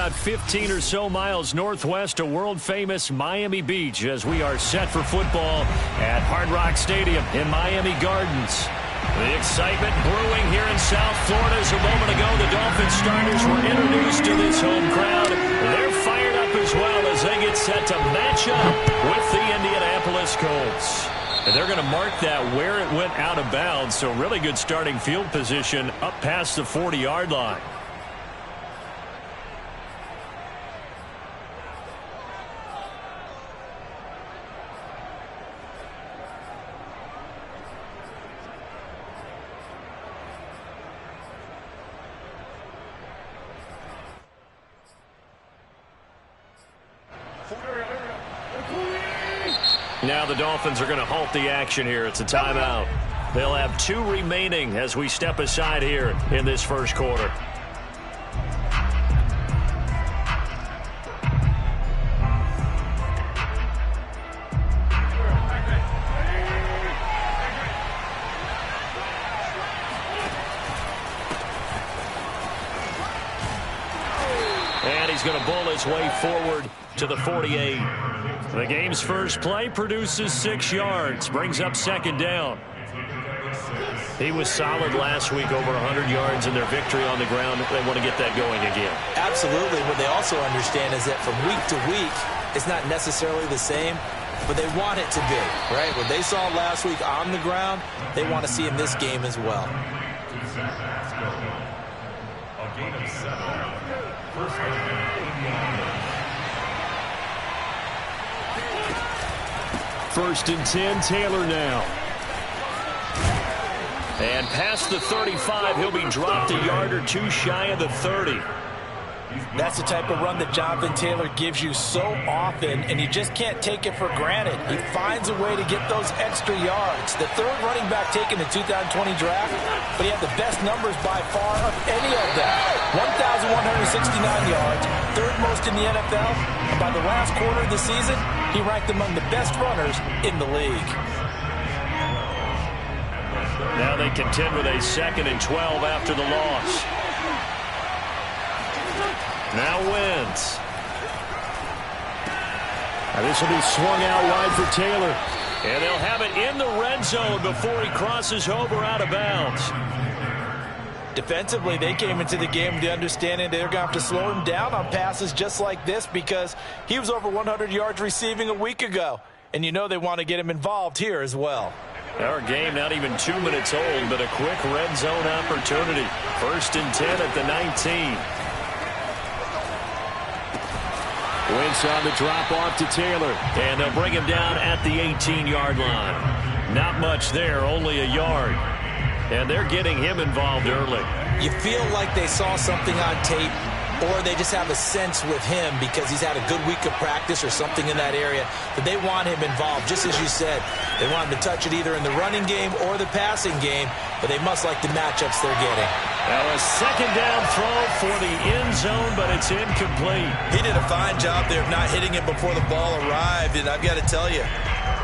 about 15 or so miles northwest of world-famous Miami Beach as we are set for football at Hard Rock Stadium in Miami Gardens. The excitement brewing here in South Florida as a moment ago the Dolphins starters were introduced to this home crowd. They're fired up as well as they get set to match up with the Indianapolis Colts. And they're going to mark that where it went out of bounds, so really good starting field position up past the 40-yard line. Now the Dolphins are going to halt the action here. It's a timeout. They'll have 2 remaining as we step aside here in this first quarter. And he's going to bull his way forward to the 48. The game's first play produces 6 yards, brings up second down. He was solid last week, over 100 yards in their victory on the ground. They want to get that going again. Absolutely. What they also understand is that from week to week, it's not necessarily the same, but they want it to be, right? What they saw last week on the ground, they want to see in this game as well. A gain of 7. First down. First and 10, Taylor now. And past the 35, he'll be dropped a yard or 2 shy of the 30. That's the type of run that Jonathan Taylor gives you so often, and you just can't take it for granted. He finds a way to get those extra yards. The 3rd running back taken in the 2020 draft, but he had the best numbers by far of any of them. 1,169 yards, 3rd most in the NFL, and by the last quarter of the season, he ranked among the best runners in the league. Now they contend with a 2nd and 12 after the loss. Now wins. This will be swung out wide for Taylor. And they'll have it in the red zone before he crosses over out of bounds. Defensively, they came into the game with the understanding they're going to have to slow him down on passes just like this because he was over 100 yards receiving a week ago. And you know they want to get him involved here as well. Our game not even 2 minutes old, but a quick red zone opportunity. First and 10 at the 19. Wentz on the drop-off to Taylor. And they'll bring him down at the 18-yard line. Not much there, only a yard. And they're getting him involved early. You feel like they saw something on tape, or they just have a sense with him because he's had a good week of practice or something in that area that they want him involved. Just as you said, they want him to touch it either in the running game or the passing game, but they must like the matchups they're getting. Now a 2nd down throw for the end zone, but it's incomplete. He did a fine job there of not hitting it before the ball arrived, and I've got to tell you,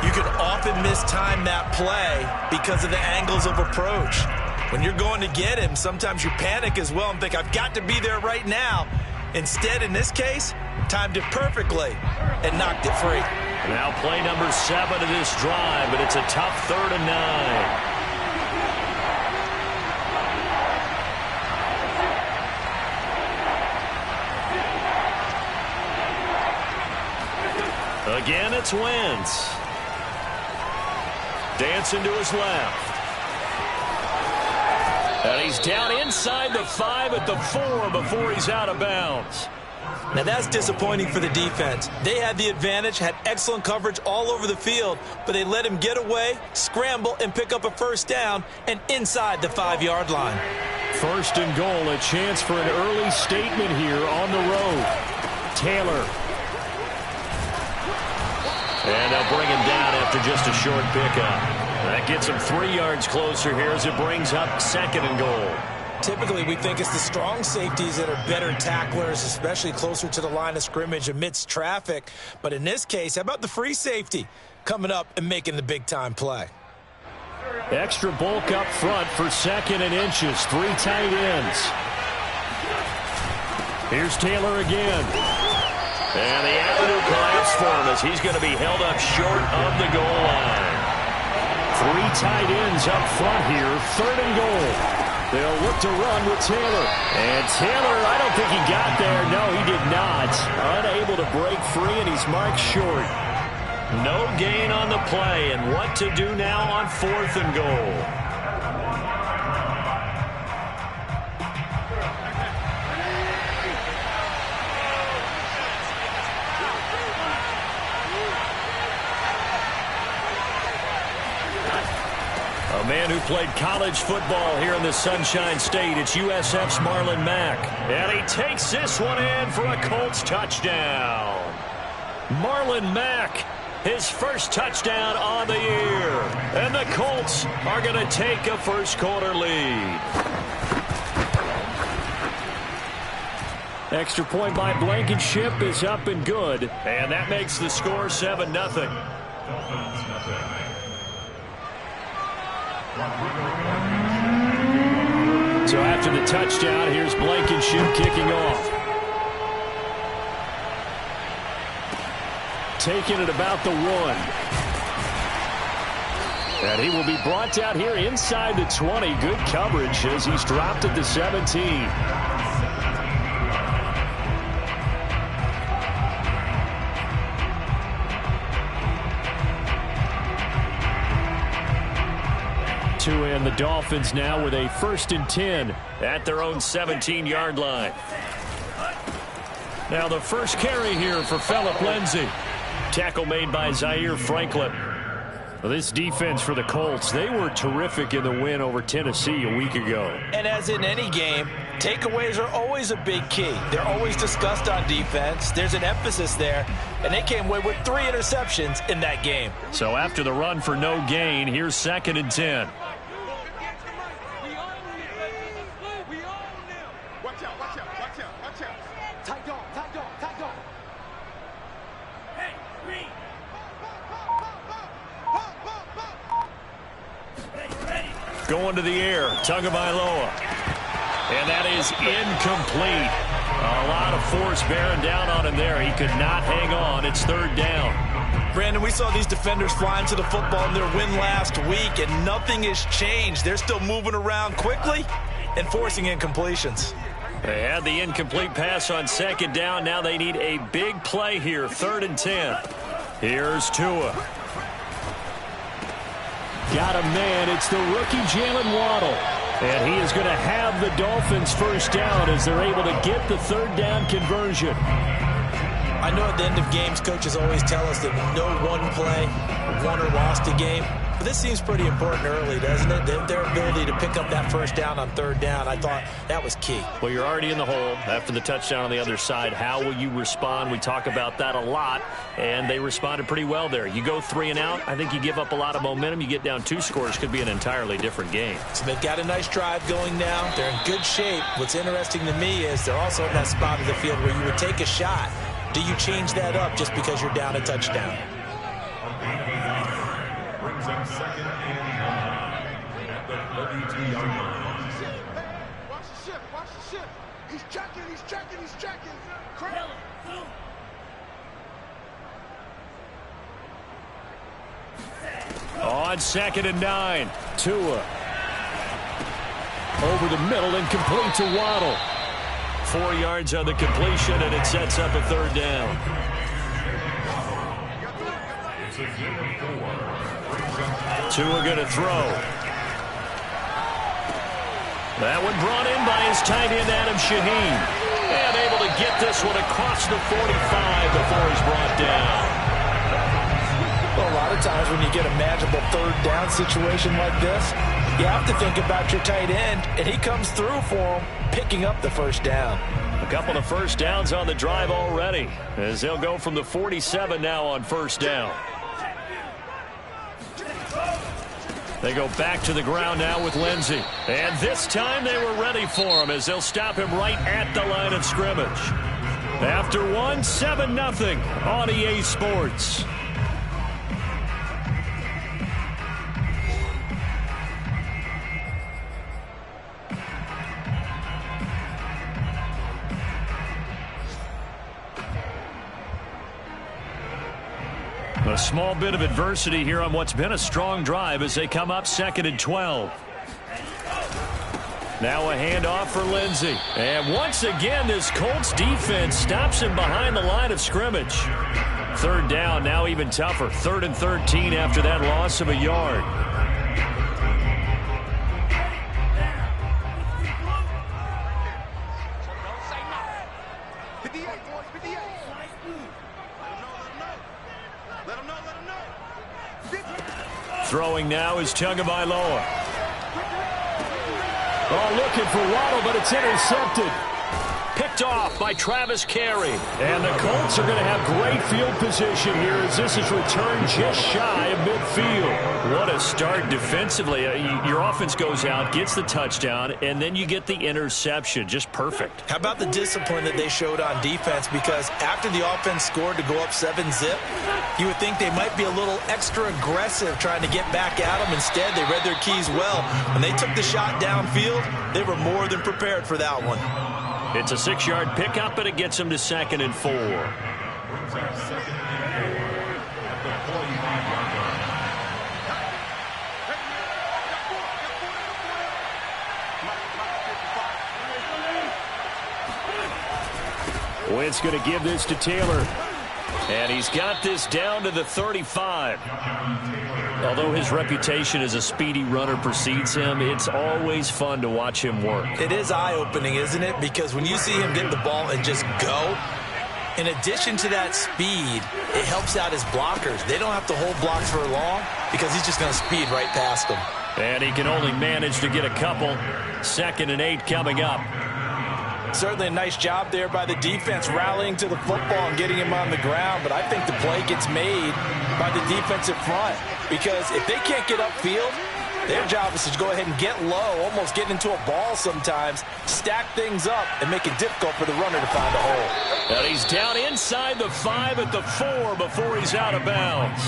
you can often mistime that play because of the angles of approach. When you're going to get him, sometimes you panic as well and think, I've got to be there right now. Instead, in this case, timed it perfectly and knocked it free. Now play number 7 of this drive, but it's a tough 3rd and 9. Again, it's Wentz. Dancing to his left. And he's down inside the 5 at the 4 before he's out of bounds. Now that's disappointing for the defense. They had the advantage, had excellent coverage all over the field, but they let him get away, scramble, and pick up a first down, and inside the 5-yard line. First and goal, a chance for an early statement here on the road. Taylor. And they'll bring him down after just a short pickup. That gets him 3 yards closer here as it brings up 2nd and goal. Typically, we think it's the strong safeties that are better tacklers, especially closer to the line of scrimmage amidst traffic. But in this case, how about the free safety coming up and making the big-time play? Extra bulk up front for 2nd and inches. 3 tight ends. Here's Taylor again. And the avenue collapsed for him as he's going to be held up short of the goal line. 3 tight ends up front here, 3rd and goal. They'll look to run with Taylor. And Taylor, I don't think he got there. No, he did not. Unable to break free, and he's marked short. No gain on the play, and what to do now on 4th and goal. A man who played college football here in the Sunshine State. It's USF's Marlon Mack. And he takes this one in for a Colts touchdown. Marlon Mack, his first touchdown on the year. And the Colts are going to take a first-quarter lead. Extra point by Blankenship is up and good. And that makes the score 7-0. So after the touchdown, here's Blankenship kicking off. Taking it about the 1. And he will be brought down here inside the 20. Good coverage as he's dropped at the 17. And the Dolphins now with a 1st and 10 at their own 17-yard line. Now the first carry here for Phillip Lindsay. Tackle made by Zaire Franklin. Well, this defense for the Colts, they were terrific in the win over Tennessee a week ago. And as in any game, takeaways are always a big key. They're always discussed on defense. There's an emphasis there, and they came away with 3 interceptions in that game. So after the run for no gain, here's 2nd and 10. Going to the air, Tagovailoa. And that is incomplete. A lot of force bearing down on him there. He could not hang on. It's 3rd down. Brandon, we saw these defenders flying to the football in their win last week, and nothing has changed. They're still moving around quickly and forcing incompletions. They had the incomplete pass on 2nd down. Now they need a big play here, 3rd and 10. Here's Tua. Got a man. It's the rookie Jalen Waddle. And he is going to have the Dolphins first down as they're able to get the 3rd down conversion. I know at the end of games, coaches always tell us that no one play won or lost a game. But this seems pretty important early, doesn't it? Their ability to pick up that first down on 3rd down, I thought that was key. Well, you're already in the hole after the touchdown on the other side. How will you respond? We talk about that a lot, and they responded pretty well there. You go 3 and out, I think you give up a lot of momentum. You get down 2 scores, could be an entirely different game. So they've got a nice drive going now. They're in good shape. What's interesting to me is they're also in that spot of the field where you would take a shot. Do you change that up just because you're down a touchdown? Brings up 2nd and 9 at the 32-yard line. Watch the ship, watch the ship. He's checking, he's checking, he's checking. On 2nd and 9, Tua. Over the middle and complete to Waddle. 4 yards on the completion, and it sets up a 3rd down. Tua going to throw. That one brought in by his tight end, Adam Shaheen. And able to get this one across the 45 before he's brought down. Well, a lot of times when you get a manageable 3rd down situation like this, you have to think about your tight end, and he comes through for him, picking up the first down. A couple of first downs on the drive already, as they'll go from the 47 now on 1st down. They go back to the ground now with Lindsay. And this time they were ready for him as they'll stop him right at the line of scrimmage. After 7-0 on EA Sports. A small bit of adversity here on what's been a strong drive as they come up 2nd and 12. Now a handoff for Lindsey. And once again, this Colts defense stops him behind the line of scrimmage. 3rd down, now even tougher. 3rd and 13 after that loss of a yard. Throwing now is Tagovailoa. Oh, looking for Waddle, but it's intercepted. Picked off by Travis Carey. And the Colts are going to have great field position here as this is returned just shy of midfield. What a start defensively. Your offense goes out, gets the touchdown, and then you get the interception. Just perfect. How about the discipline that they showed on defense? Because after the offense scored to go up 7-zip, you would think they might be a little extra aggressive trying to get back at them. Instead, they read their keys well. When they took the shot downfield, they were more than prepared for that one. It's a 6-yard pickup, and it gets them to 2nd and 4. Wentz going to give this to Taylor. And he's got this down to the 35. Although his reputation as a speedy runner precedes him, it's always fun to watch him work. It is eye-opening, isn't it? Because when you see him get the ball and just go, in addition to that speed, it helps out his blockers. They don't have to hold blocks for long because he's just going to speed right past them. And he can only manage to get a couple. 2nd and 8 coming up. Certainly a nice job there by the defense rallying to the football and getting him on the ground. But I think the play gets made by the defensive front. Because if they can't get upfield, their job is to go ahead and get low, almost get into a ball sometimes, stack things up, and make it difficult for the runner to find a hole. And he's down inside the 5 at the 4 before he's out of bounds.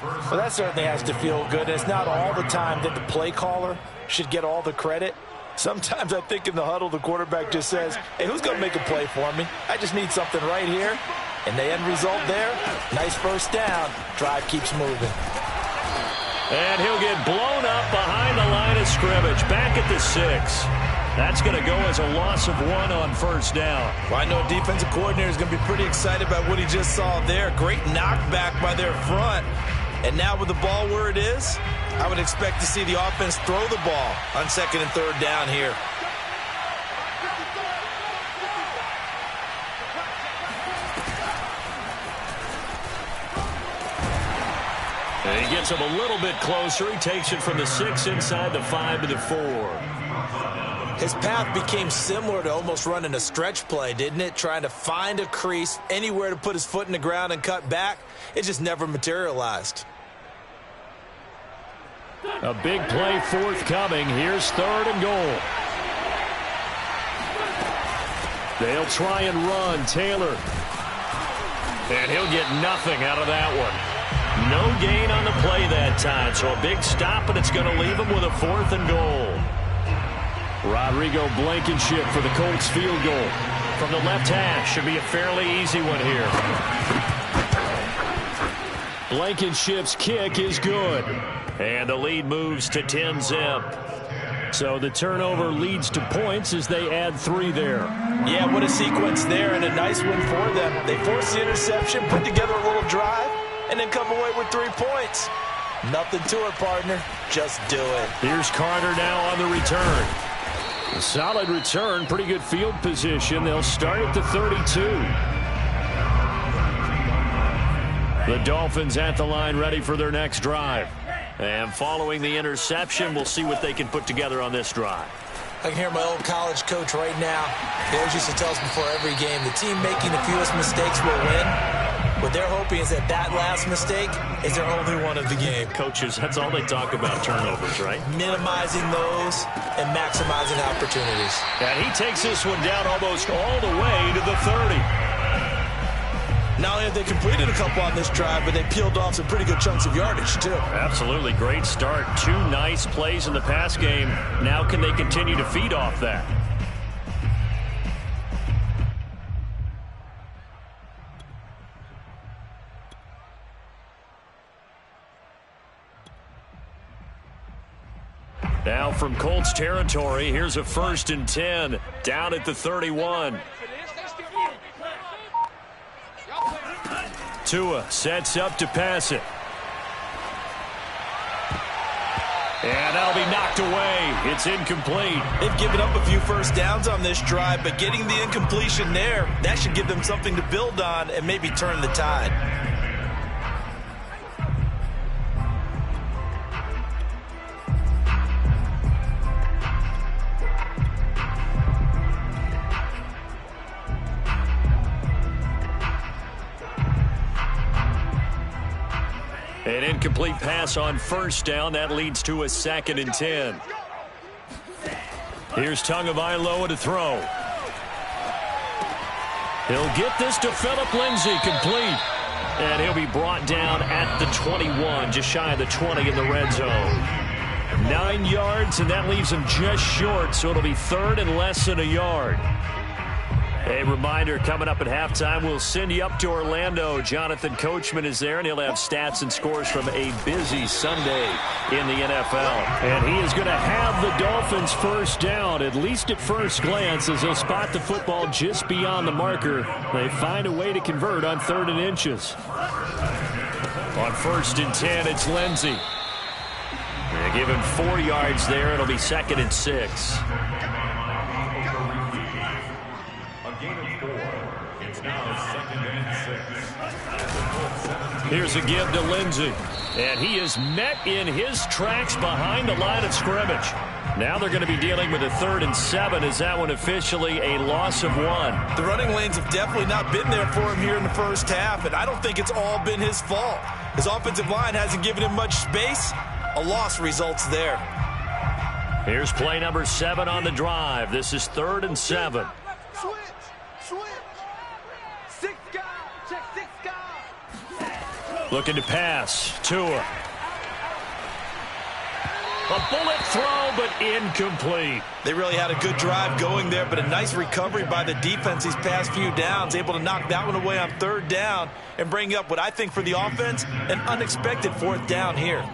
Well, that certainly has to feel good. It's not all the time that the play caller should get all the credit. Sometimes I think in the huddle, the quarterback just says, hey, who's going to make a play for me? I just need something right here. And the end result there, nice first down. Drive keeps moving. And he'll get blown up behind the line of scrimmage. Back at the 6. That's going to go as a loss of 1 on 1st down. Well, I know defensive coordinator is going to be pretty excited about what he just saw there. Great knockback by their front. And now with the ball where it is, I would expect to see the offense throw the ball on 2nd and 3rd down here. And he gets him a little bit closer. He takes it from the 6 inside the 5 to the 4. His path became similar to almost running a stretch play, didn't it? Trying to find a crease, anywhere to put his foot in the ground and cut back. It just never materialized. A big play forthcoming. Here's 3rd and goal. They'll try and run. Taylor. And he'll get nothing out of that one. No gain on the play that time. So a big stop, and it's going to leave him with a 4th and goal. Rodrigo Blankenship for the Colts field goal. From the left hash. Should be a fairly easy one here. Blankenship's kick is good. And the lead moves to 10-zip. So the turnover leads to points as they add 3 there. Yeah, what a sequence there, and a nice win for them. They forced the interception, put together a little drive, and then come away with 3 points. Nothing to it, partner. Just do it. Here's Carter now on the return. A solid return, pretty good field position. They'll start at the 32. The Dolphins at the line ready for their next drive. And following the interception, we'll see what they can put together on this drive. I can hear my old college coach right now. He always used to tell us before every game, the team making the fewest mistakes will win. What they're hoping is that that last mistake is their only one of the game. Coaches, that's all they talk about, turnovers, right? Minimizing those and maximizing opportunities. And he takes this one down almost all the way to the 30. Not only have they completed a couple on this drive, but they peeled off some pretty good chunks of yardage, too. Absolutely. Great start. 2 nice plays in the pass game. Now can they continue to feed off that? Now from Colts territory, here's a 1st and 10 down at the 31. Tua sets up to pass it. And that'll be knocked away. It's incomplete. They've given up a few first downs on this drive, but getting the incompletion there, that should give them something to build on and maybe turn the tide. An incomplete pass on 1st down. That leads to a 2nd and 10. Here's Tagovailoa to throw. He'll get this to Phillip Lindsay, complete. And he'll be brought down at the 21, just shy of the 20 in the red zone. 9 yards, and that leaves him just short, so it'll be 3rd and less than a yard. A reminder, coming up at halftime, we'll send you up to Orlando. Jonathan Coachman is there, and he'll have stats and scores from a busy Sunday in the NFL. And he is going to have the Dolphins 1st down, at least at first glance, as they'll spot the football just beyond the marker. They find a way to convert on 3rd and inches. On 1st and 10, it's Lindsay. They give him 4 yards there. It'll be 2nd and 6. Here's a give to Lindsay. And he is met in his tracks behind the line of scrimmage. Now they're going to be dealing with a 3rd and 7. Is that one officially a loss of 1? The running lanes have definitely not been there for him here in the first half, and I don't think it's all been his fault. His offensive line hasn't given him much space. A loss results there. Here's play number 7 on the drive. This is 3rd and 7. Switch. Six guys. Check 6 guys. Looking to pass. Tua. A bullet throw, but incomplete. They really had a good drive going there, but a nice recovery by the defense these past few downs, able to knock that one away on 3rd down and bring up what I think for the offense, an unexpected 4th down here.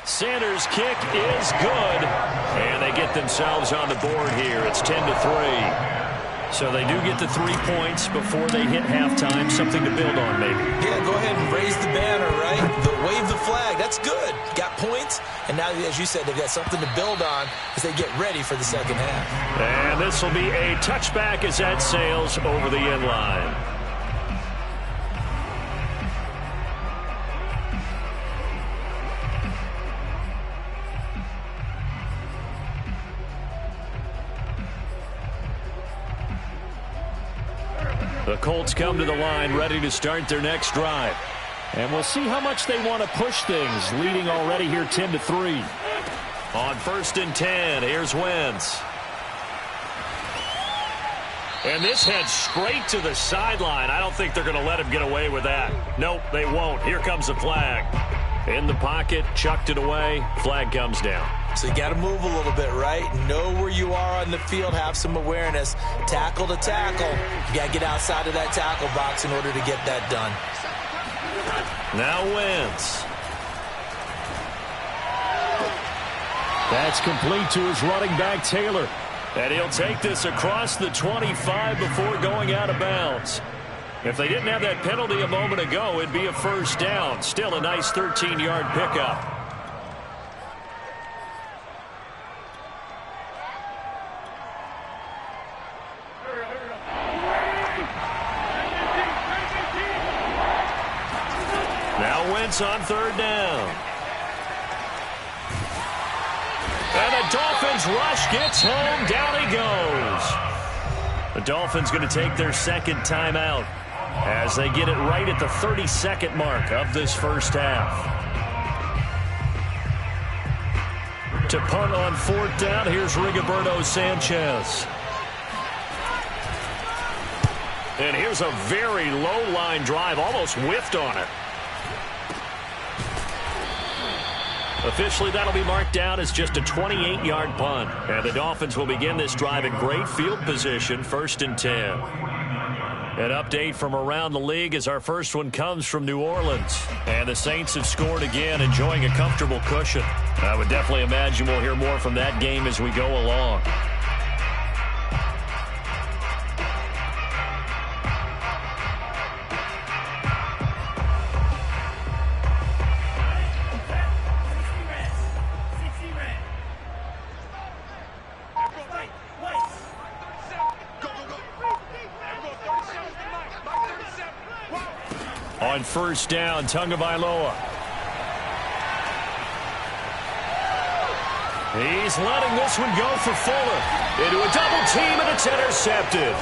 Sanders' kick is good, and they get themselves on the board here. It's 10-3. So they do get the 3 points before they hit halftime. Something to build on, maybe. Yeah, go ahead and raise the banner, right? Wave the flag. That's good. Got points, and now, as you said, they've got something to build on as they get ready for the second half. And this will be a touchback as that sails over the end line. The Colts come to the line ready to start their next drive. And we'll see how much they want to push things, leading already here 10-3. On 1st and 10, here's Wentz. And this heads straight to the sideline. I don't think they're going to let him get away with that. Nope, they won't. Here comes the flag. In the pocket, chucked it away. Flag comes down. So you got to move a little bit, right? Know where you are on the field, have some awareness. Tackle to tackle. You got to get outside of that tackle box in order to get that done. Now Wentz. That's complete to his running back, Taylor. And he'll take this across the 25 before going out of bounds. If they didn't have that penalty a moment ago, it'd be a 1st down. Still a nice 13-yard pickup. Now Wentz on 3rd down. And the Dolphins rush gets home. Down he goes. The Dolphins going to take their 2nd timeout as they get it right at the 32nd mark of this first half. To punt on 4th down, here's Rigoberto Sanchez. And here's a very low-line drive, almost whiffed on it. Officially, that'll be marked down as just a 28-yard punt. And the Dolphins will begin this drive in great field position, 1st and 10. An update from around the league as our first one comes from New Orleans. And the Saints have scored again, enjoying a comfortable cushion. I would definitely imagine we'll hear more from that game as we go along. On first down, Tagovailoa. He's letting this one go for Fuller. Into a double team, and it's intercepted.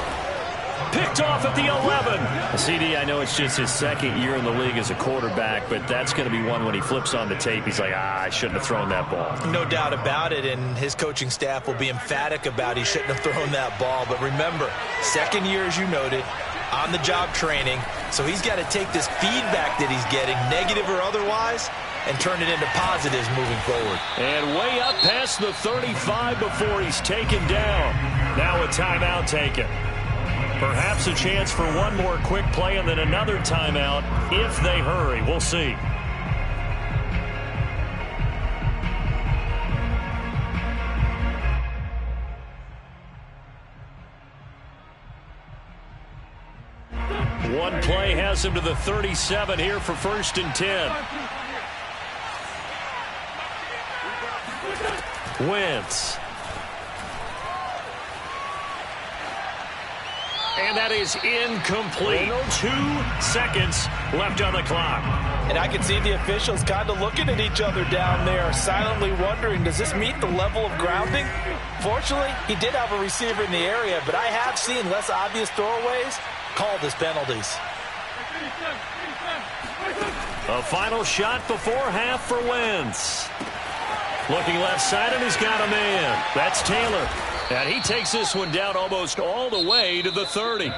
Picked off at the 11. CD, I know it's just his second year in the league as a quarterback, but that's going to be one when he flips on the tape. He's like, I shouldn't have thrown that ball. No doubt about it, and his coaching staff will be emphatic about he shouldn't have thrown that ball. But remember, second year, as you noted, on-the-job training, so he's got to take this feedback that he's getting, negative or otherwise, and turn it into positives moving forward. And way up past the 35 before he's taken down. Now a timeout taken. Perhaps a chance for one more quick play and then another timeout if they hurry. We'll see. One play has him to the 37 here for 1st and 10. Wentz. And that is incomplete. 2 seconds left on the clock. And I can see the officials kind of looking at each other down there, silently wondering, does this meet the level of grounding? Fortunately, he did have a receiver in the area, but I have seen less obvious throwaways called as penalties. A final shot before half for Wentz. Looking left side, and he's got a man. That's Taylor. And he takes this one down almost all the way to the 30.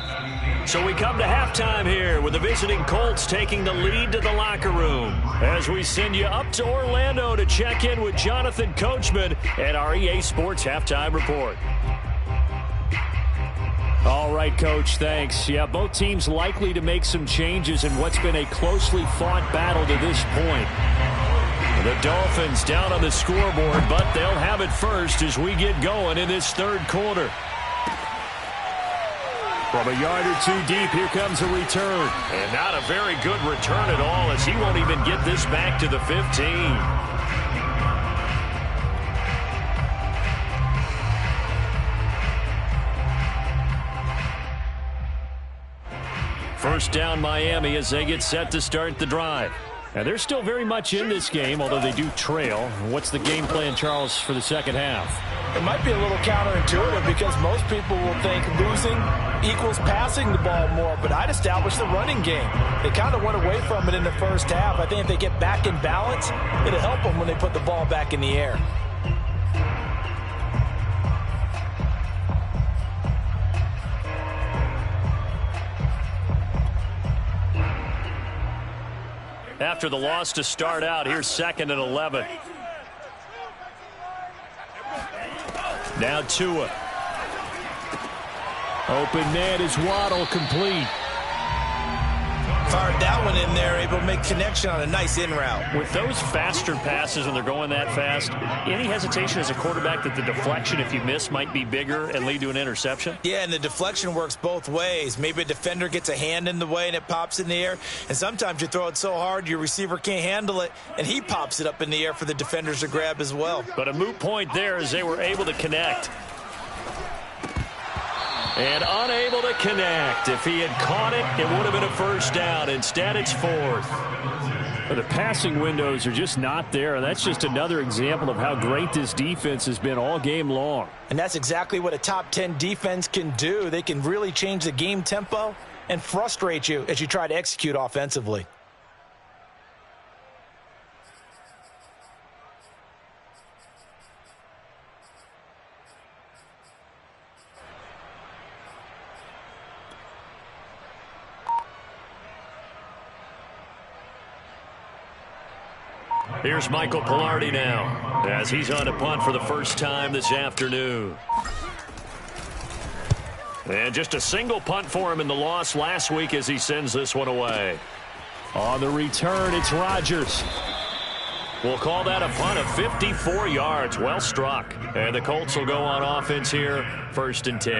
So we come to halftime here with the visiting Colts taking the lead to the locker room. As we send you up to Orlando to check in with Jonathan Coachman and our EA Sports Halftime Report. All right, Coach, thanks. Yeah, both teams likely to make some changes in what's been a closely fought battle to this point. The Dolphins down on the scoreboard, but they'll have it first as we get going in this third quarter. From a yard or two deep, here comes a return. And not a very good return at all, as he won't even get this back to the 15. First down, Miami, as they get set to start the drive. Now, they're still very much in this game, although they do trail. What's the game plan, Charles, for the second half? It might be a little counterintuitive because most people will think losing equals passing the ball more, but I'd establish the running game. They kind of went away from it in the first half. I think if they get back in balance, it'll help them when they put the ball back in the air. After the loss to start out, here's 2nd and 11. Now Tua. Open man is Waddle, complete. Fired that one in there, able to make connection on a nice in route. With those faster passes when they're going that fast, any hesitation as a quarterback that the deflection, if you miss, might be bigger and lead to an interception? Yeah, and the deflection works both ways. Maybe a defender gets a hand in the way and it pops in the air, and sometimes you throw it so hard your receiver can't handle it, and he pops it up in the air for the defenders to grab as well. But a moot point there as they were able to connect. And unable to connect. If he had caught it, it would have been a first down. Instead, it's 4th. The passing windows are just not there. That's just another example of how great this defense has been all game long. And that's exactly what a top 10 defense can do. They can really change the game tempo and frustrate you as you try to execute offensively. Here's Michael Pilardi now as he's on a punt for the first time this afternoon. And just a single punt for him in the loss last week as he sends this one away. On the return, it's Rodgers. We'll call that a punt of 54 yards. Well struck. And the Colts will go on offense here, 1st and 10.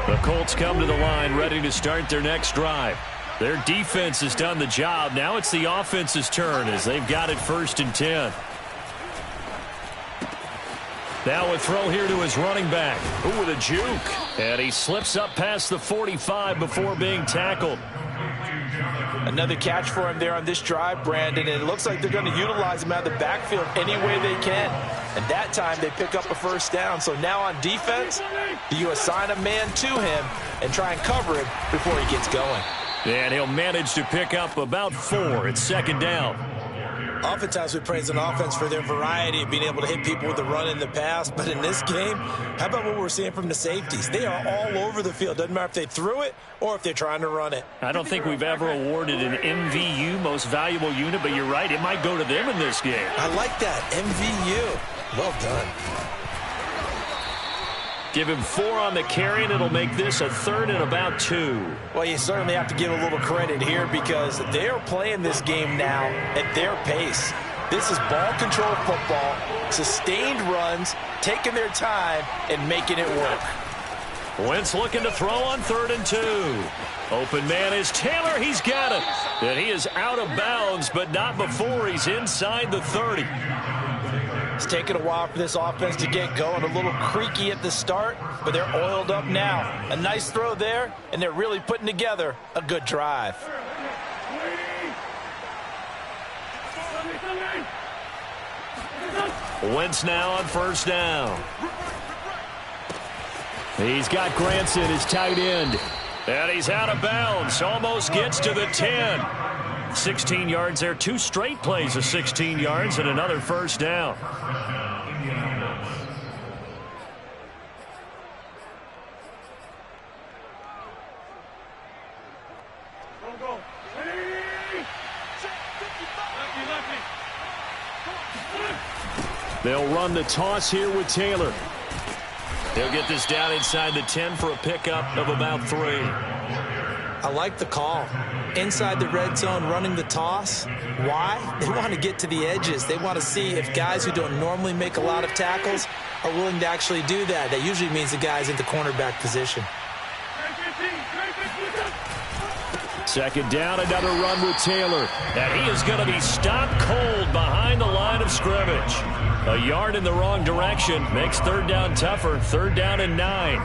The Colts come to the line ready to start their next drive. Their defense has done the job. Now it's the offense's turn as they've got it 1st and 10. Now a throw here to his running back. Ooh, with a juke. And he slips up past the 45 before being tackled. Another catch for him there on this drive, Brandon. And it looks like they're going to utilize him out of the backfield any way they can. And that time they pick up a 1st down. So now on defense, do you assign a man to him and try and cover him before he gets going? And he'll manage to pick up about 4. It's 2nd down. Oftentimes we praise an offense for their variety of being able to hit people with the run in the pass. But in this game, how about what we're seeing from the safeties? They are all over the field. Doesn't matter if they threw it or if they're trying to run it. I don't think we've ever awarded an MVU, most valuable unit, but you're right. It might go to them in this game. I like that. MVU. Well done. Give him 4 on the carry, and it'll make this a 3rd and about 2. Well, you certainly have to give a little credit here because they're playing this game now at their pace. This is ball control football, sustained runs, taking their time, and making it work. Wentz looking to throw on 3rd and 2. Open man is Taylor. He's got it. And he is out of bounds, but not before he's inside the 30. It's taken a while for this offense to get going. A little creaky at the start, but they're oiled up now. A nice throw there, and they're really putting together a good drive. Wentz now on 1st down. He's got Granson, his tight end. And he's out of bounds. Almost gets to the 10. 16 yards there. 2 straight plays of 16 yards and another 1st down. They'll run the toss here with Taylor. He'll get this down inside the 10 for a pickup of about 3. I like the call. Inside the red zone, running the toss. Why? They want to get to the edges. They want to see if guys who don't normally make a lot of tackles are willing to actually do that. That usually means the guy's in the cornerback position. 2nd down, another run with Taylor. And he is going to be stopped cold behind the line of scrimmage. A yard in the wrong direction makes 3rd down tougher. 3rd down and 9.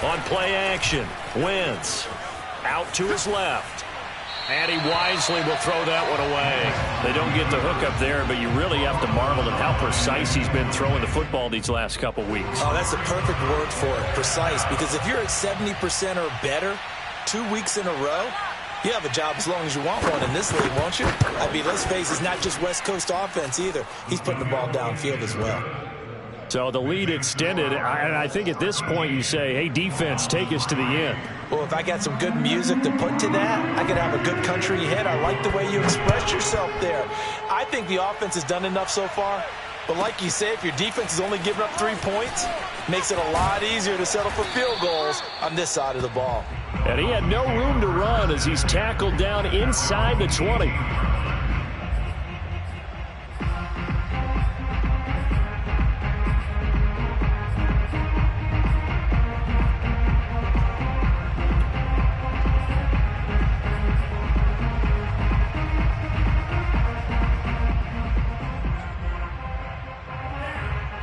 On play action, Wentz out to his left. And he wisely will throw that one away. They don't get the hook up there, but you really have to marvel at how precise he's been throwing the football these last couple weeks. Oh, that's a perfect word for it, precise. Because if you're at 70% or better 2 weeks in a row, you have a job as long as you want one in this league, won't you? I mean, let's face it, it's not just West Coast offense either. He's putting the ball downfield as well. So the lead extended, and I think at this point you say, hey, defense, take us to the end. Well, if I got some good music to put to that, I could have a good country hit. I like the way you expressed yourself there. I think the offense has done enough so far. But like you say, if your defense is only giving up 3 points, makes it a lot easier to settle for field goals on this side of the ball. And he had no room to run as he's tackled down inside the 20.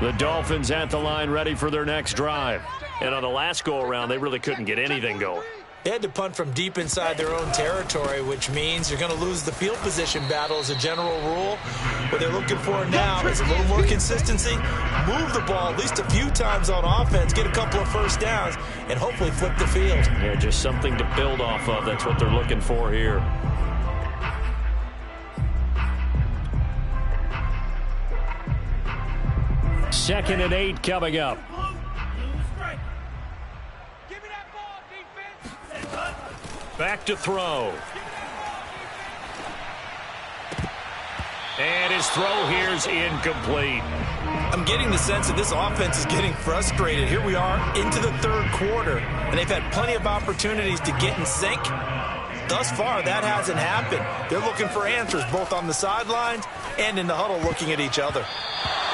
The Dolphins at the line ready for their next drive. And on the last go-around, they really couldn't get anything going. They had to punt from deep inside their own territory, which means you're going to lose the field position battle as a general rule. What they're looking for now is a little more consistency, move the ball at least a few times on offense, get a couple of 1st downs, and hopefully flip the field. Yeah, just something to build off of. That's what they're looking for here. 2nd and 8 coming up. Back to throw. And his throw here is incomplete. I'm getting the sense that this offense is getting frustrated. Here we are into the third quarter, and they've had plenty of opportunities to get in sync. Thus far, that hasn't happened. They're looking for answers both on the sidelines and in the huddle looking at each other.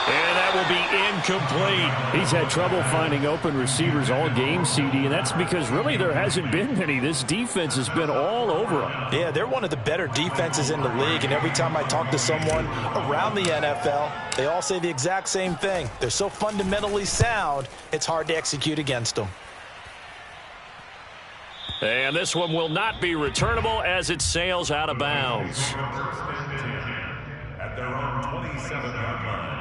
And that will be incomplete. He's had trouble finding open receivers all game, CD, and that's because really there hasn't been many. This defense has been all over them. Yeah, they're one of the better defenses in the league, and every time I talk to someone around the NFL, they all say the exact same thing. They're so fundamentally sound, it's hard to execute against them. And this one will not be returnable as it sails out of bounds. At their own 27-yard line.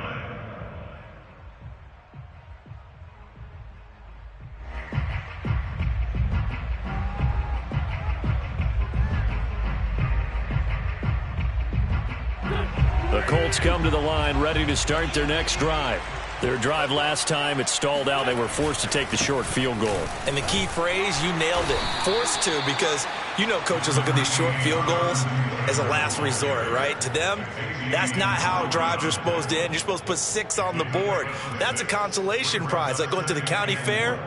The Colts come to the line ready to start their next drive. Their drive last time, it stalled out. They were forced to take the short field goal. And the key phrase, you nailed it. Forced to, because you know coaches look at these short field goals as a last resort, right? To them, that's not how drives are supposed to end. You're supposed to put 6 on the board. That's a consolation prize. Like going to the county fair,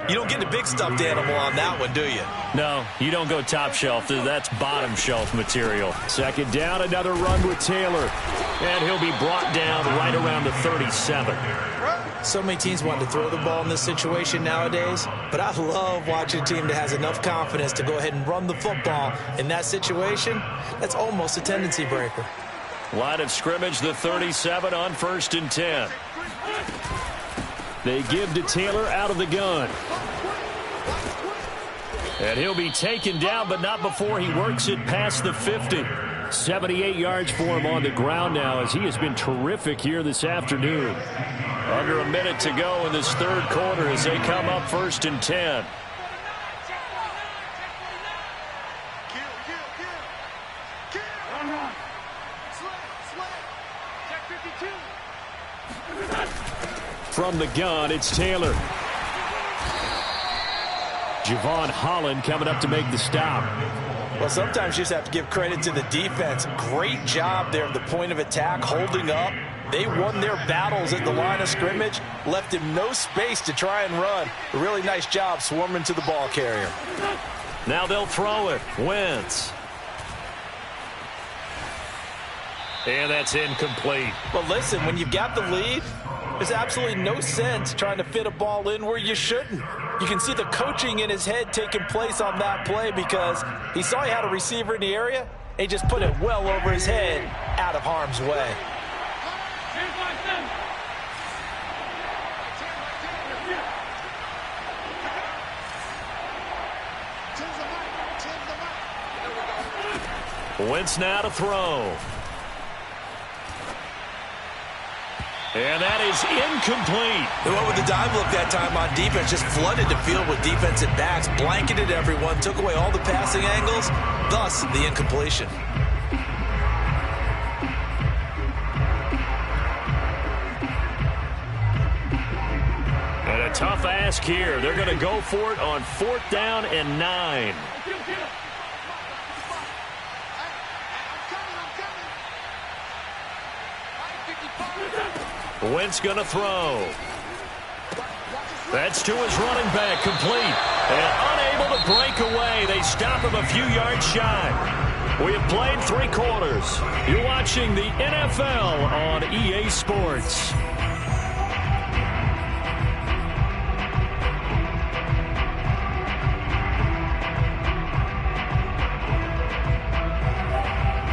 you don't get the big stuffed animal on that one, do you? No, you don't go top shelf. That's bottom shelf material. 2nd down, another run with Taylor. And he'll be brought down right around the 37. So many teams want to throw the ball in this situation nowadays, but I love watching a team that has enough confidence to go ahead and run the football. In that situation, that's almost a tendency breaker. Line of scrimmage, the 37 on 1st and 10. They give to Taylor out of the gun. And he'll be taken down, but not before he works it past the 50. 78 yards for him on the ground now, as he has been terrific here this afternoon. Under a minute to go in this third quarter as they come up 1st and 10. From the gun, it's Taylor. Javon Holland coming up to make the stop. Well, sometimes you just have to give credit to the defense. Great job there at the point of attack, holding up. They won their battles at the line of scrimmage, left him no space to try and run. A really nice job swarming to the ball carrier. Now they'll throw it. Wentz. And that's incomplete. Well, listen, when you've got the lead, there's absolutely no sense trying to fit a ball in where you shouldn't. You can see the coaching in his head taking place on that play because he saw he had a receiver in the area, and he just put it well over his head out of harm's way. Wentz now to throw. And that is incomplete. They went with the dive look that time on defense, just flooded the field with defensive backs, blanketed everyone, took away all the passing angles, thus the incompletion. And a tough ask here. They're going to go for it on 4th down and 9. Wentz going to throw. That's to his running back, complete. And unable to break away. They stop him a few yards shy. We have played 3 quarters. You're watching the NFL on EA Sports.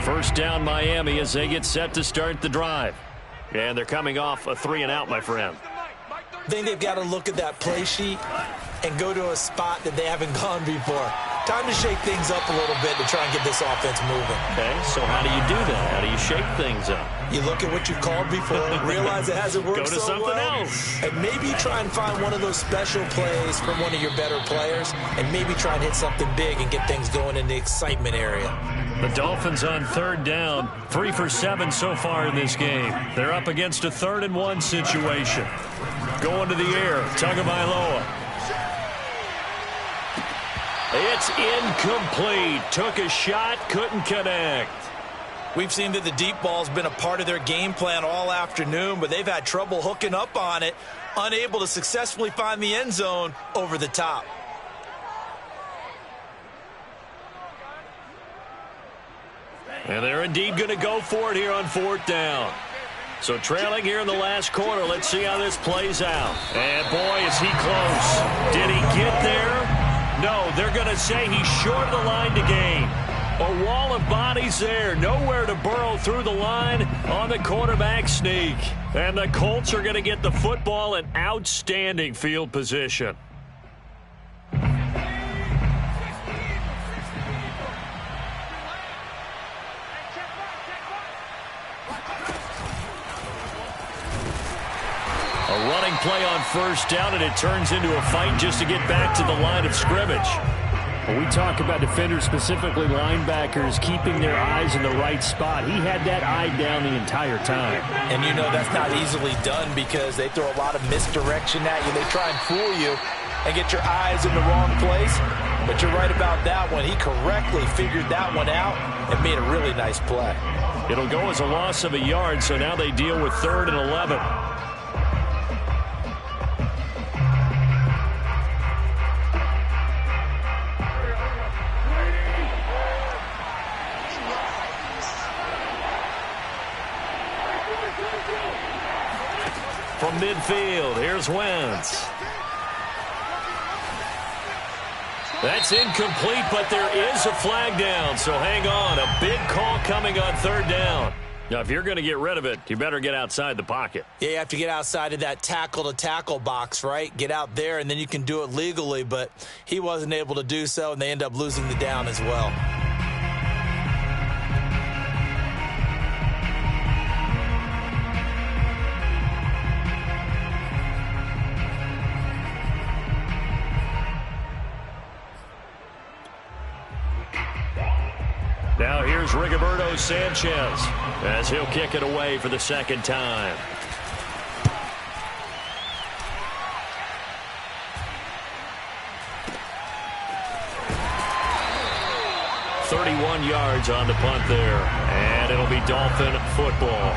First down Miami as they get set to start the drive. And they're coming off a 3-and-out, my friend. I think they've got to look at that play sheet and go to a spot that they haven't gone before. Time to shake things up a little bit to try and get this offense moving. Okay, so how do you do that? How do you shake things up? You look at what you've called before, realize it hasn't worked Go to so something well, else. and maybe try and find one of those special plays from one of your better players, and maybe try and hit something big and get things going in the excitement area. The Dolphins on third down, 3 for 7 so far in this game. They're up against a 3rd and 1 situation. Going to the air, Tagovailoa. It's incomplete. Took a shot, couldn't connect. We've seen that the deep ball's been a part of their game plan all afternoon, but they've had trouble hooking up on it, unable to successfully find the end zone over the top. And they're indeed going to go for it here on 4th down. So trailing here in the last quarter. Let's see how this plays out. And boy, is he close. Did he get there? No, they're going to say he's short of the line to gain. A wall of bodies there. Nowhere to burrow through the line on the quarterback sneak. And the Colts are going to get the football in outstanding field position. A running play on 1st down, and it turns into a fight just to get back to the line of scrimmage. When we talk about defenders, specifically linebackers, keeping their eyes in the right spot, he had that eye down the entire time. And you know that's not easily done because they throw a lot of misdirection at you. They try and fool you and get your eyes in the wrong place. But you're right about that one. He correctly figured that one out and made a really nice play. It'll go as a loss of a yard, so now they deal with 3rd and 11. From midfield, here's Wentz. That's incomplete, but there is a flag down, so hang on. A big call coming on 3rd down. Now, if you're going to get rid of it, you better get outside the pocket. Yeah, you have to get outside of that tackle-to-tackle box, right? Get out there, and then you can do it legally, but he wasn't able to do so, and they end up losing the down as well. Now here's Rigoberto Sanchez as he'll kick it away for the 2nd time. .31 yards on the punt there, and it'll be Dolphin football.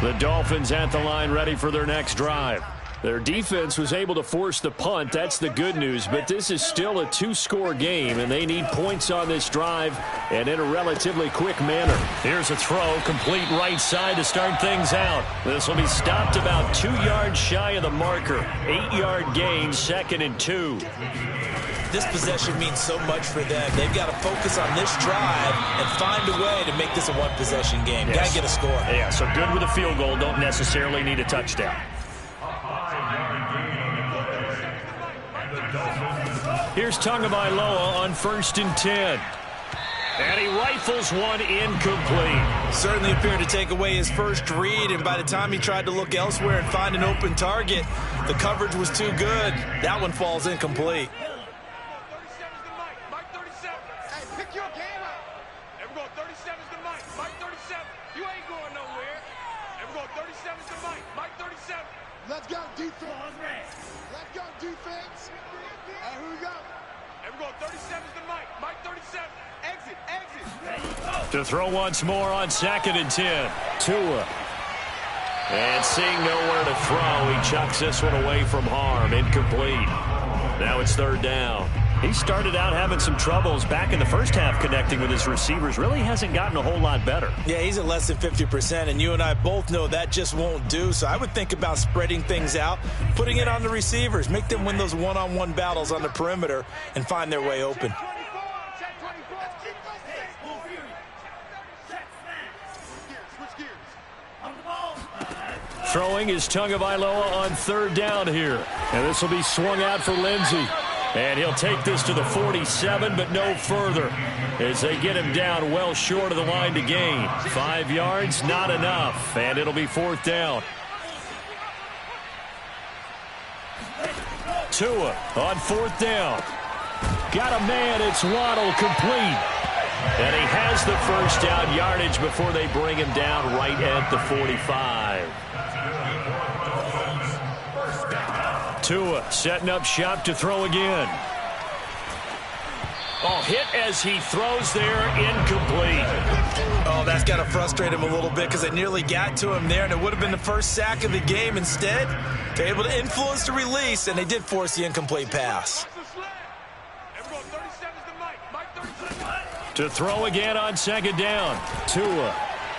The Dolphins at the line ready for their next drive. Their defense was able to force the punt. That's the good news, but this is still a 2-score game, and they need points on this drive and in a relatively quick manner. Here's a throw, complete right side to start things out. This will be stopped about 2 yards shy of the marker. 8-yard gain, 2nd and 2. This possession means so much for them. They've got to focus on this drive and find a way to make this a one-possession game. Yes. Got to get a score. Yeah, so good with a field goal. Don't necessarily need a touchdown. Here's Tagovailoa on 1st and 10. And he rifles one incomplete. Certainly appeared to take away his first read, and by the time he tried to look elsewhere and find an open target, the coverage was too good. That one falls incomplete. Let's go, defense. Let's go, defense. Hey, here we go. And we're going 37's to Mike. Mike 37. Exit, exit. To throw once more on 2nd and 10. Tua. And seeing nowhere to throw, he chucks this one away from harm. Incomplete. Now it's 3rd down. He started out having some troubles back in the first half connecting with his receivers. Really hasn't gotten a whole lot better. Yeah, he's at less than 50%, and you and I both know that just won't do. So I would think about spreading things out, putting it on the receivers, make them win those one-on-one battles on the perimeter and find their way open. Throwing is Tagovailoa on 3rd down here. And this will be swung out for Lindsey. And he'll take this to the 47, but no further, as they get him down well short of the line to gain. 5 yards, not enough, and it'll be 4th down. Tua on 4th down. Got a man, it's Waddle, complete. And he has the first down yardage before they bring him down right at the 45. Tua setting up shop to throw again. Oh, hit as he throws there, incomplete. Oh, that's got to frustrate him a little bit because they nearly got to him there, and it would have been the first sack of the game. Instead, they're able to influence the release, and they did force the incomplete pass. To throw again on 2nd down. Tua.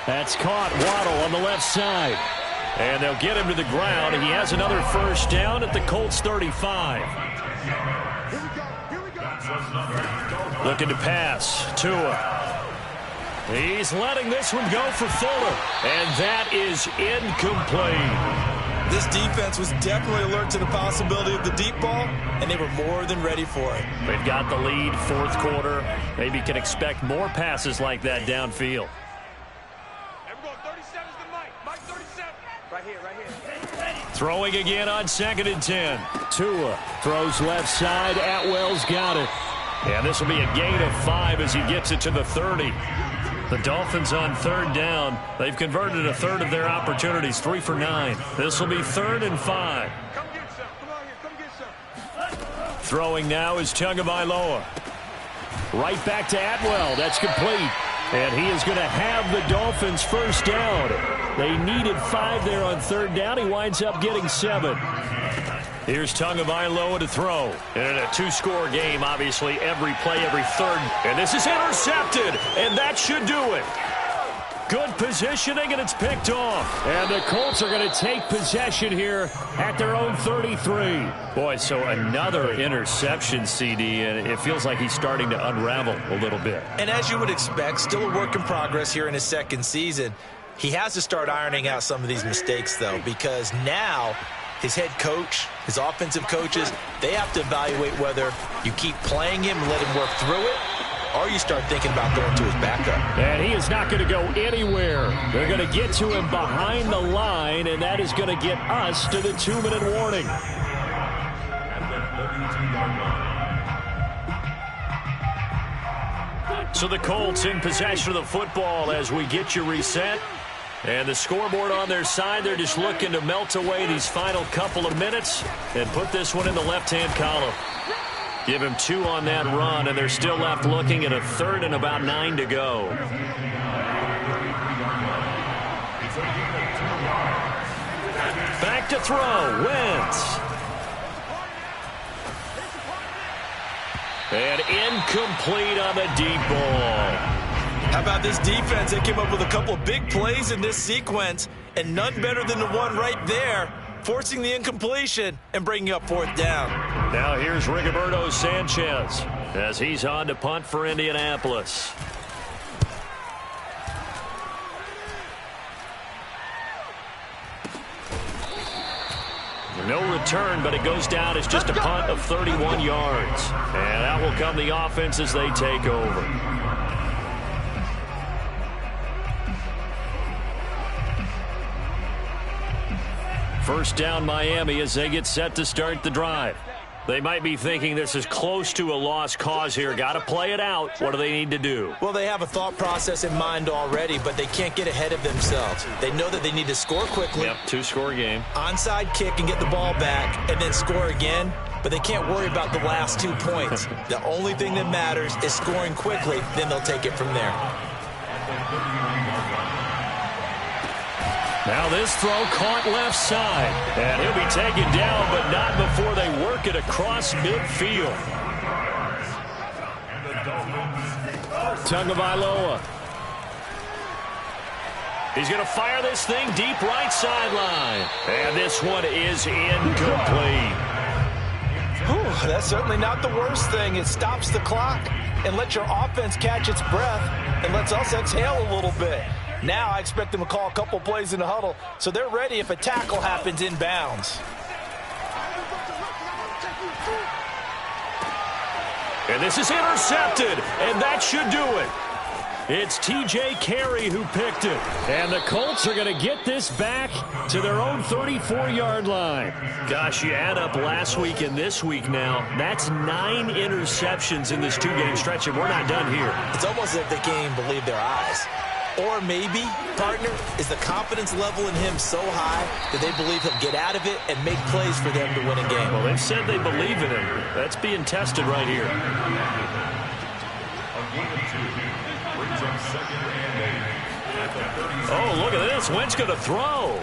That's caught. Waddle on the left side. And they'll get him to the ground. He has another first down at the Colts 35. Looking to pass. Tua. He's letting this one go for Fuller. And that is incomplete. This defense was definitely alert to the possibility of the deep ball, and they were more than ready for it. They've got the lead, 4th quarter. Maybe can expect more passes like that downfield. Throwing again on 2nd and 10. Tua throws left side. Atwell's got it. And this will be a gain of 5 as he gets it to the 30. The Dolphins on 3rd down. They've converted a third of their opportunities, 3 for 9. This will be 3rd and 5. Throwing now is Tagovailoa. Right back to Atwell. That's complete. And he is going to have the Dolphins first down. They needed 5 there on 3rd down. He winds up getting 7. Here's Tagovailoa to throw. And in a 2-score game, obviously, every play, every third. And this is intercepted. And that should do it. Good positioning, and it's picked off. And the Colts are going to take possession here at their own 33. Boy, so another interception, CD, and it feels like he's starting to unravel a little bit. And as you would expect, still a work in progress here in his 2nd season. He has to start ironing out some of these mistakes, though, because now his head coach, his offensive coaches, they have to evaluate whether you keep playing him and let him work through it, or you start thinking about going to his backup. And he is not going to go anywhere. They're going to get to him behind the line, and that is going to get us to the 2-minute warning. So the Colts in possession of the football as we get you reset. And the scoreboard on their side, they're just looking to melt away these final couple of minutes and put this one in the left-hand column. Give him 2 on that run, and they're still left looking at a 3rd and about 9 to go. Back to throw. Wentz. And incomplete on the deep ball. How about this defense? They came up with a couple of big plays in this sequence, and none better than the one right there, forcing the incompletion and bringing up 4th down. Now here's Rigoberto Sanchez as he's on to punt for Indianapolis. No return, but it goes down as just a punt of 31 yards. And that will come the offense as they take over. First down Miami as they get set to start the drive. They might be thinking this is close to a lost cause here. Got to play it out. What do they need to do? Well, they have a thought process in mind already, but they can't get ahead of themselves. They know that they need to score quickly. Yep, 2-score game. Onside kick and get the ball back and then score again. But they can't worry about the last 2 points. The only thing that matters is scoring quickly. Then they'll take it from there. Now this throw caught left side. And he'll be taken down, but not before they work it across midfield. Tagovailoa. He's going to fire this thing deep right sideline. And this one is incomplete. Whew, that's certainly not the worst thing. It stops the clock and lets your offense catch its breath and lets us exhale a little bit. Now I expect them to call a couple plays in the huddle, so they're ready if a tackle happens inbounds. And this is intercepted, and that should do it. It's T.J. Carey who picked it. And the Colts are going to get this back to their own 34-yard line. Gosh, you add up last week and this week now, that's 9 interceptions in this 2-game stretch, and we're not done here. It's almost as if they can't even believe their eyes. Or maybe, partner, is the confidence level in him so high that they believe he'll get out of it and make plays for them to win a game. Well, they've said they believe in him. That's being tested right here. Oh, look at this. Wentz going to throw.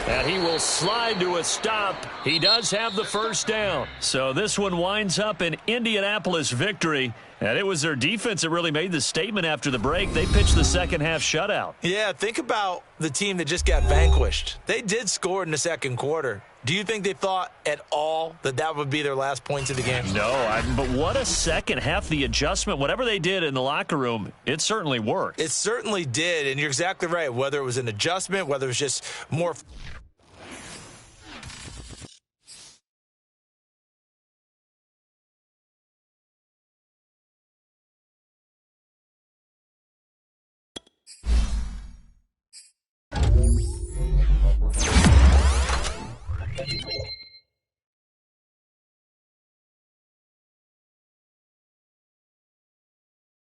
And he will slide to a stop. He does have the first down. So this one winds up an Indianapolis victory. And it was their defense that really made the statement after the break. They pitched the second-half shutout. Yeah, think about the team that just got vanquished. They did score in the second quarter. Do you think they thought at all that that would be their last points of the game? No, but what a second half. The adjustment, whatever they did in the locker room, it certainly worked. It certainly did, and you're exactly right. Whether it was an adjustment, whether it was just more...